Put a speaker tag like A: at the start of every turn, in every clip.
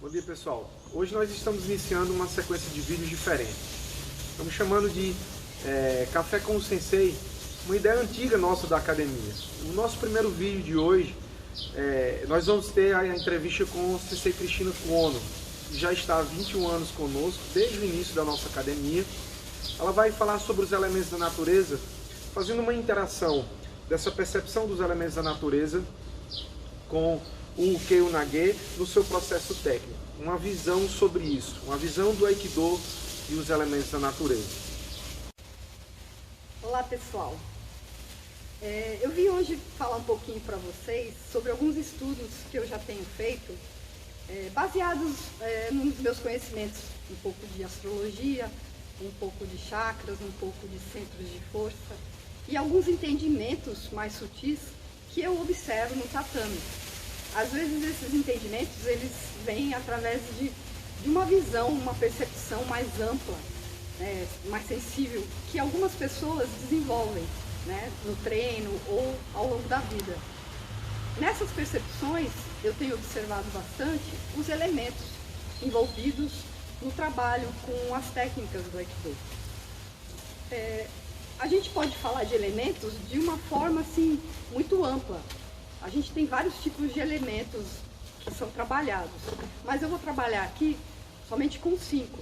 A: Bom dia, pessoal. Hoje nós estamos iniciando uma sequência de vídeos diferentes. Estamos chamando de Café com o Sensei, uma ideia antiga nossa da academia. No nosso primeiro vídeo de hoje, nós vamos ter a entrevista com o Sensei Cristina Cuono, que já está há 21 anos conosco, desde o início da nossa academia. Ela vai falar sobre os elementos da natureza, fazendo uma interação dessa percepção dos elementos da natureza com o Keiyo Nage no seu processo técnico. Uma visão sobre isso, uma visão do Aikido e os elementos da natureza.
B: Olá, pessoal. Eu vim hoje falar um pouquinho para vocês sobre alguns estudos que eu já tenho feito, baseados nos meus conhecimentos, um pouco de astrologia, um pouco de chakras, um pouco de centros de força e alguns entendimentos mais sutis que eu observo no tatame. Às vezes esses entendimentos eles vêm através de uma visão, uma percepção mais ampla, mais sensível, que algumas pessoas desenvolvem, no treino ou ao longo da vida. Nessas percepções eu tenho observado bastante os elementos envolvidos no trabalho com as técnicas do Aikido. A gente pode falar de elementos de uma forma assim muito ampla. A gente tem vários tipos de elementos que são trabalhados, mas eu vou trabalhar aqui somente com 5,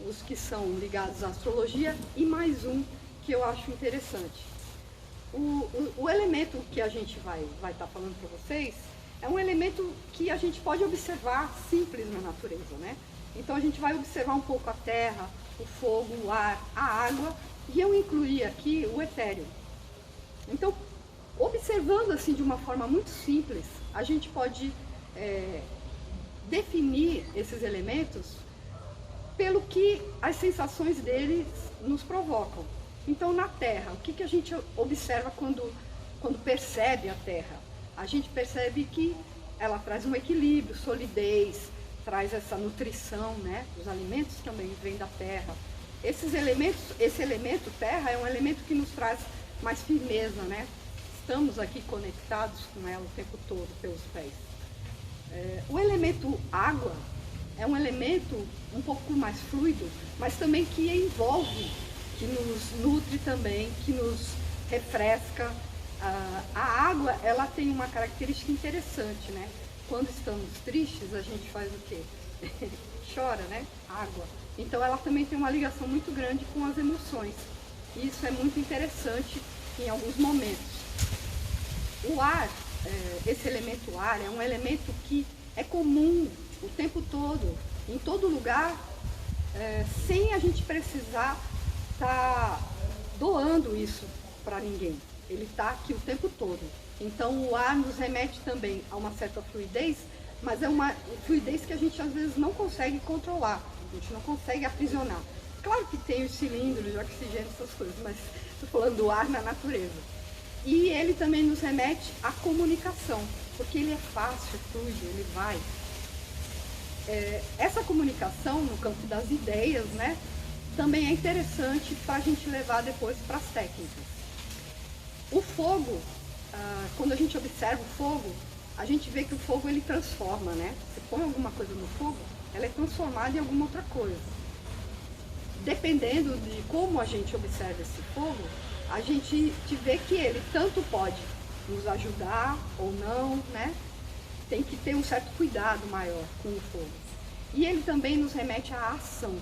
B: os que são ligados à astrologia e mais um que eu acho interessante. O elemento que a gente vai estar falando para vocês é um elemento que a gente pode observar simples na natureza, Então a gente vai observar um pouco a terra, o fogo, o ar, a água, e eu incluí aqui o etéreo. Então, observando assim de uma forma muito simples, a gente pode definir esses elementos pelo que as sensações deles nos provocam. Então, na Terra, o que a gente observa quando percebe a Terra? A gente percebe que ela traz um equilíbrio, solidez, traz essa nutrição, Os alimentos também vêm da Terra. Esse elemento Terra é um elemento que nos traz mais firmeza, Estamos aqui conectados com ela o tempo todo pelos pés. O elemento água é um elemento um pouco mais fluido, mas também que envolve, que nos nutre também, que nos refresca. A água, ela tem uma característica interessante, Quando estamos tristes, a gente faz o quê? Chora, Água. Então ela também tem uma ligação muito grande com as emoções. E isso é muito interessante em alguns momentos. O ar, esse elemento ar, é um elemento que é comum o tempo todo, em todo lugar, sem a gente precisar estar doando isso para ninguém. Ele está aqui o tempo todo. Então o ar nos remete também a uma certa fluidez, mas é uma fluidez que a gente às vezes não consegue controlar, a gente não consegue aprisionar. Claro que tem os cilindros de oxigênio, essas coisas, mas estou falando do ar na natureza. E ele também nos remete à comunicação, porque ele é fácil, fluido, ele vai. Essa comunicação no campo das ideias, também é interessante para a gente levar depois para as técnicas. O fogo, quando a gente observa o fogo, a gente vê que o fogo ele transforma, Você põe alguma coisa no fogo, ela é transformada em alguma outra coisa. Dependendo de como a gente observa esse fogo, a gente vê que ele tanto pode nos ajudar ou não, Tem que ter um certo cuidado maior com o fogo. E ele também nos remete à ação.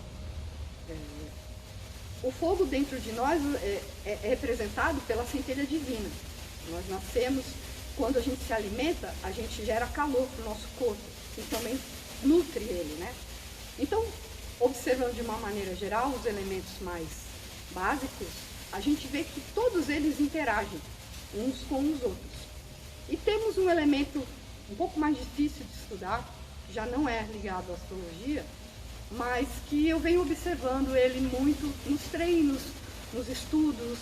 B: O fogo dentro de nós é representado pela centelha divina. Nós nascemos, quando a gente se alimenta, a gente gera calor para o nosso corpo e também nutre ele, Então, observando de uma maneira geral os elementos mais básicos, a gente vê que todos eles interagem uns com os outros. E temos um elemento um pouco mais difícil de estudar, que já não é ligado à astrologia, mas que eu venho observando ele muito nos treinos, nos estudos,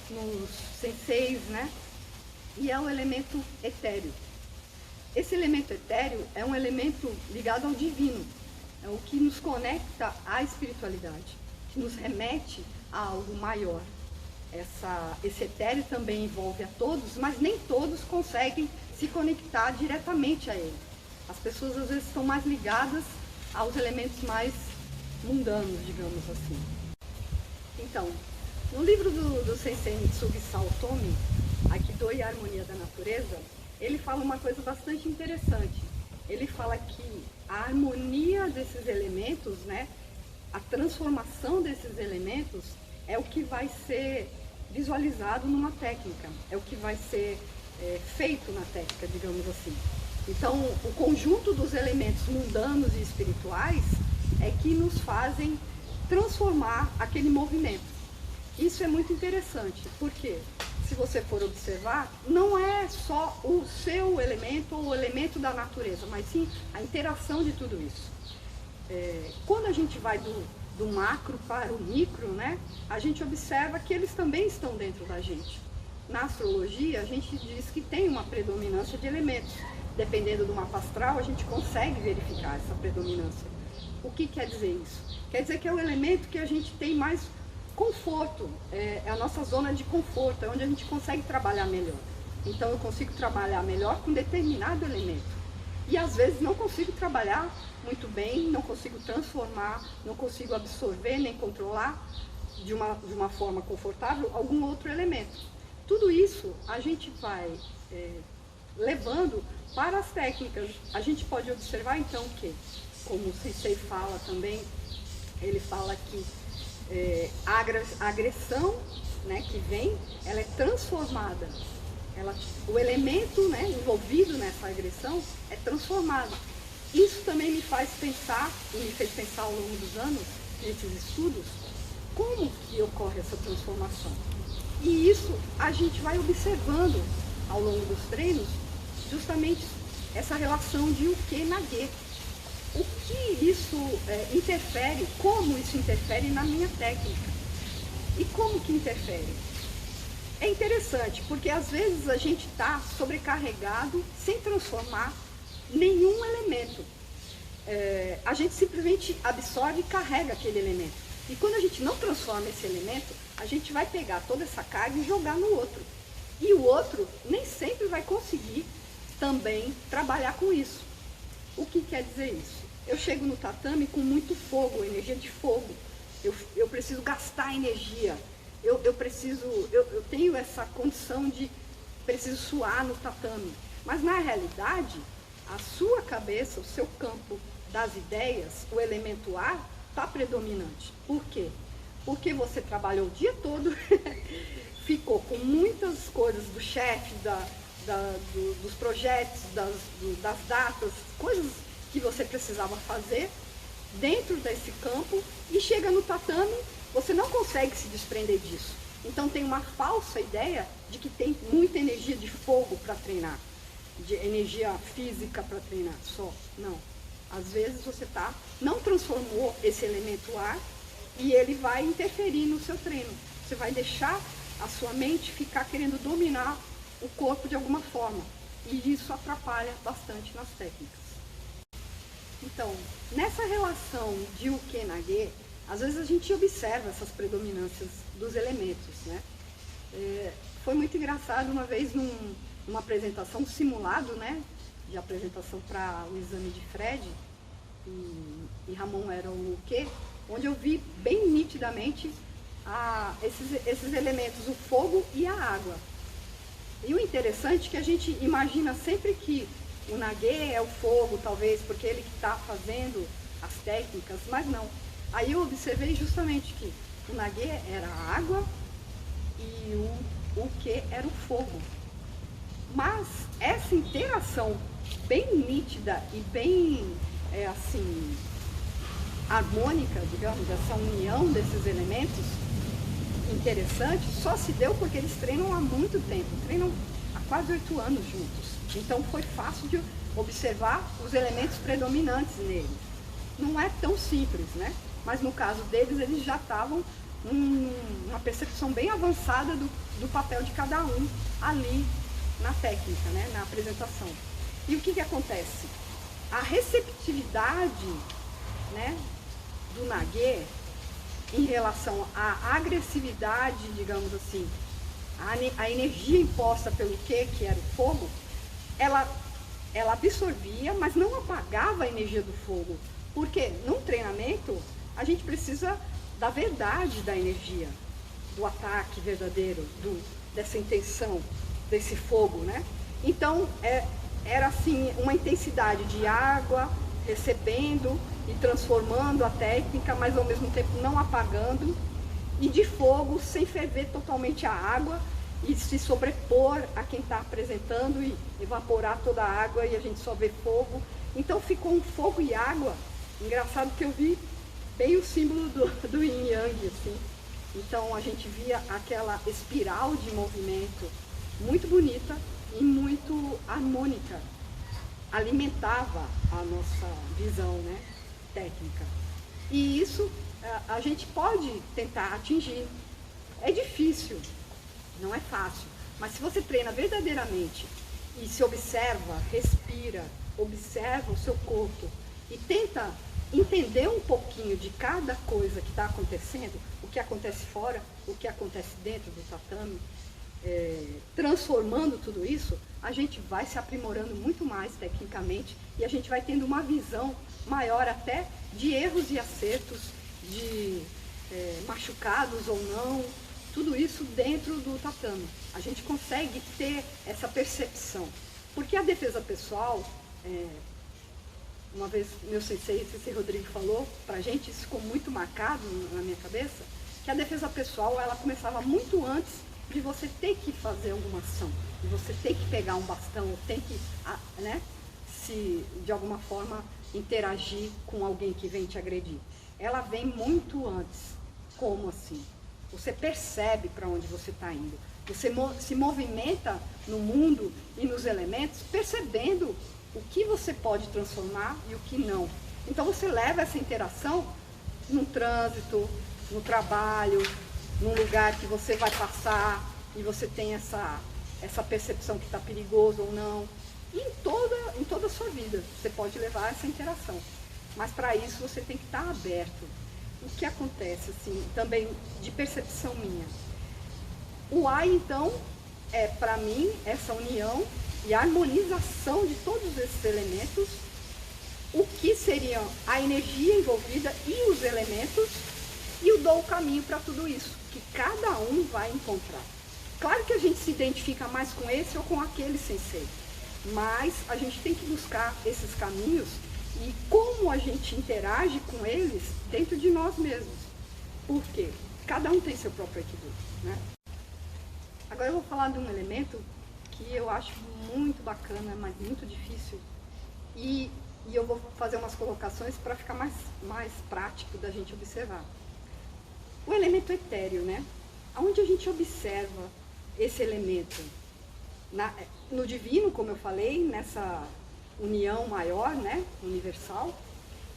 B: nos senseis, E é o elemento etéreo. Esse elemento etéreo é um elemento ligado ao divino, é o que nos conecta à espiritualidade, que nos remete a algo maior. Esse etéreo também envolve a todos, mas nem todos conseguem se conectar diretamente a ele. As pessoas às vezes estão mais ligadas aos elementos mais mundanos, digamos assim. Então, no livro do Sensei Mitsugi Saotomi, Aikido e a Harmonia da Natureza, ele fala uma coisa bastante interessante. Ele fala que a harmonia desses elementos, né, a transformação desses elementos é o que vai ser visualizado numa técnica, é o que vai ser feito na técnica, digamos assim. Então, o conjunto dos elementos mundanos e espirituais é que nos fazem transformar aquele movimento. Isso é muito interessante, porque se você for observar, não é só o seu elemento ou o elemento da natureza, mas sim a interação de tudo isso. Quando a gente vai do macro para o micro, né, a gente observa que eles também estão dentro da gente. Na astrologia, a gente diz que tem uma predominância de elementos. Dependendo do mapa astral, a gente consegue verificar essa predominância. O que quer dizer isso? Quer dizer que é o elemento que a gente tem mais conforto, é a nossa zona de conforto, é onde a gente consegue trabalhar melhor. Então eu consigo trabalhar melhor com determinado elemento. E às vezes não consigo trabalhar muito bem, não consigo transformar, não consigo absorver nem controlar de uma forma confortável algum outro elemento. Tudo isso a gente vai levando para as técnicas. A gente pode observar então que, como o Sensei fala também, ele fala que a agressão, né, que vem, ela é transformada. O elemento, né, envolvido nessa agressão é transformado. Isso também me faz pensar, e me fez pensar ao longo dos anos, nesses estudos, como que ocorre essa transformação. E isso a gente vai observando ao longo dos treinos, justamente essa relação de uke na ge. O que isso interfere, como isso interfere na minha técnica. E como que interfere? É interessante, porque às vezes a gente está sobrecarregado sem transformar nenhum elemento. A gente simplesmente absorve e carrega aquele elemento. E quando a gente não transforma esse elemento, a gente vai pegar toda essa carga e jogar no outro. E o outro nem sempre vai conseguir também trabalhar com isso. O que quer dizer isso? Eu chego no tatame com muito fogo, energia de fogo. Eu preciso gastar energia. Eu tenho essa condição de preciso suar no tatame. Mas na realidade, a sua cabeça, o seu campo das ideias, o elemento ar, está predominante. Por quê? Porque você trabalhou o dia todo, ficou com muitas coisas do chefe, dos projetos, das datas, coisas que você precisava fazer dentro desse campo, e chega no tatame, você não consegue se desprender disso. Então tem uma falsa ideia de que tem muita energia de fogo para treinar, de energia física para treinar só. Não. Às vezes você não transformou esse elemento ar e ele vai interferir no seu treino. Você vai deixar a sua mente ficar querendo dominar o corpo de alguma forma. E isso atrapalha bastante nas técnicas. Então, nessa relação de uke na ge, às vezes a gente observa essas predominâncias dos elementos, né? Foi muito engraçado uma vez numa apresentação, um simulado, né? De apresentação para o exame de Fred, e Ramon era o uke, onde eu vi bem nitidamente esses elementos, o fogo e a água. E o interessante é que a gente imagina sempre que o nage é o fogo, talvez, porque ele que está fazendo as técnicas, mas não. Aí eu observei justamente que o nage era a água e o uke era o fogo. Mas essa interação bem nítida e bem, assim, harmônica, digamos, essa união desses elementos interessante, só se deu porque eles treinam há muito tempo, treinam há quase 8 anos juntos. Então foi fácil de observar os elementos predominantes neles. Não é tão simples, né? Mas no caso deles, eles já estavam uma percepção bem avançada do papel de cada um ali na técnica, né? Na apresentação. E o que acontece? A receptividade, né, do nage em relação à agressividade, digamos assim, a energia imposta pelo que era o fogo, ela ela absorvia, mas não apagava a energia do fogo. Porque num treinamento, a gente precisa da verdade da energia, do ataque verdadeiro, dessa intenção, desse fogo, né? Então, era assim, uma intensidade de água, recebendo e transformando a técnica, mas ao mesmo tempo não apagando, e de fogo, sem ferver totalmente a água, e se sobrepor a quem está apresentando e evaporar toda a água e a gente só vê fogo. Então ficou um fogo e água. Engraçado que eu vi bem o símbolo do Yin Yang, assim. Então a gente via aquela espiral de movimento muito bonita e muito harmônica. Alimentava a nossa visão, né, técnica. E isso a gente pode tentar atingir. É difícil, não é fácil, mas se você treina verdadeiramente e se observa, respira, observa o seu corpo e tenta entender um pouquinho de cada coisa que está acontecendo, o que acontece fora, o que acontece dentro do tatame, transformando tudo isso, a gente vai se aprimorando muito mais tecnicamente e a gente vai tendo uma visão maior até de erros e acertos, de machucados ou não, tudo isso dentro do tatame. A gente consegue ter essa percepção, porque a defesa pessoal, uma vez meu sensei Rodrigo falou pra gente, isso ficou muito marcado na minha cabeça, que a defesa pessoal ela começava muito antes de você ter que fazer alguma ação, de você ter que pegar um bastão, tem que, né, se de alguma forma interagir com alguém que vem te agredir. Ela vem muito antes. Como assim? Você percebe para onde você está indo. Você se movimenta no mundo e nos elementos percebendo o que você pode transformar e o que não. Então você leva essa interação no trânsito, no trabalho, num lugar que você vai passar e você tem essa percepção que está perigoso ou não. E em toda a sua vida você pode levar essa interação. Mas para isso você tem que estar aberto. O que acontece, assim, também de percepção minha? O AI, então, é para mim essa união e harmonização de todos esses elementos, o que seriam a energia envolvida e os elementos, e eu dou o caminho para tudo isso, que cada um vai encontrar. Claro que a gente se identifica mais com esse ou com aquele sensei, mas a gente tem que buscar esses caminhos e como a gente interage com eles dentro de nós mesmos. Por quê? Cada um tem seu próprio equilíbrio, né? Agora eu vou falar de um elemento que eu acho muito bacana, mas muito difícil. E eu vou fazer umas colocações para ficar mais prático da gente observar. O elemento etéreo, né? Onde a gente observa esse elemento? No divino, como eu falei, nessa união maior, né, universal,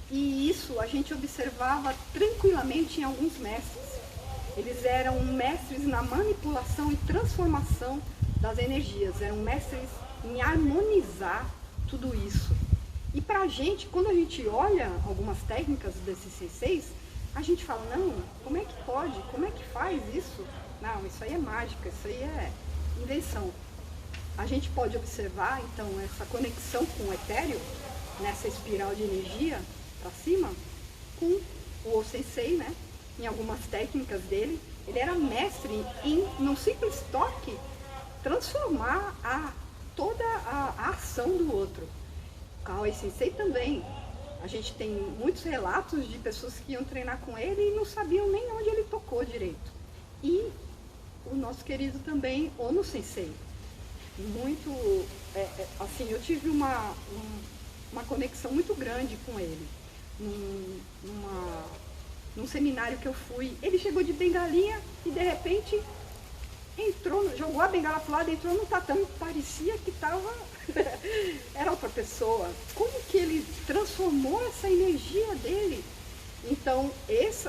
B: e isso a gente observava tranquilamente em alguns mestres. Eles eram mestres na manipulação e transformação das energias, eram mestres em harmonizar tudo isso. E pra gente, quando a gente olha algumas técnicas desses senseis, a gente fala, não, como é que pode, como é que faz isso? Não, isso aí é mágica, isso aí é invenção. A gente pode observar, então, essa conexão com o etéreo, nessa espiral de energia para cima, com o O-Sensei, né? Em algumas técnicas dele, ele era mestre em, num simples toque, transformar toda a ação do outro. O Kawai Sensei também. A gente tem muitos relatos de pessoas que iam treinar com ele e não sabiam nem onde ele tocou direito. E o nosso querido também, Ono Sensei. Muito, assim, eu tive uma conexão muito grande com ele. Num seminário que eu fui, ele chegou de bengalinha e de repente entrou, jogou a bengala pro lado, entrou no tatame, parecia que era outra pessoa. Como que ele transformou essa energia dele? Então,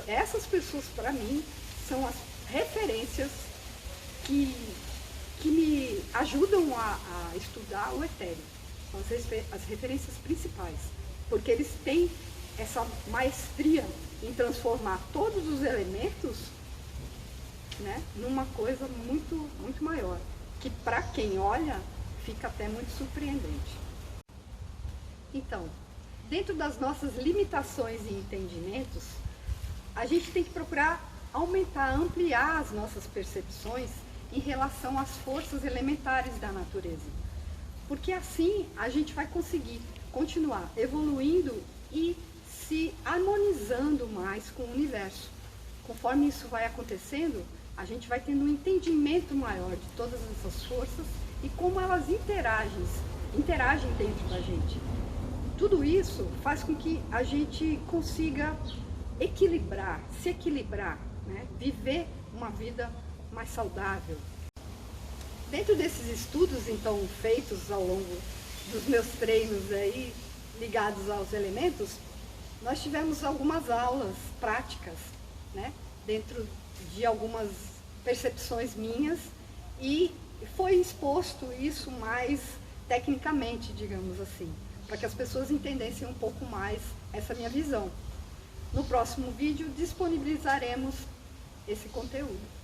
B: essas pessoas para mim são as referências que me ajudam a estudar o etéreo. São as referências principais, porque eles têm essa maestria em transformar todos os elementos, né, numa coisa muito, muito maior, que para quem olha fica até muito surpreendente. Então, dentro das nossas limitações e entendimentos, a gente tem que procurar aumentar, ampliar as nossas percepções em relação às forças elementares da natureza. Porque assim a gente vai conseguir continuar evoluindo e se harmonizando mais com o universo. Conforme isso vai acontecendo, a gente vai tendo um entendimento maior de todas essas forças e como elas interagem dentro da gente. Tudo isso faz com que a gente consiga se equilibrar, né? Viver uma vida mais saudável. Dentro desses estudos, então, feitos ao longo dos meus treinos aí, ligados aos elementos, nós tivemos algumas aulas práticas, né? Dentro de algumas percepções minhas, e foi exposto isso mais tecnicamente, digamos assim, para que as pessoas entendessem um pouco mais essa minha visão. No próximo vídeo disponibilizaremos esse conteúdo.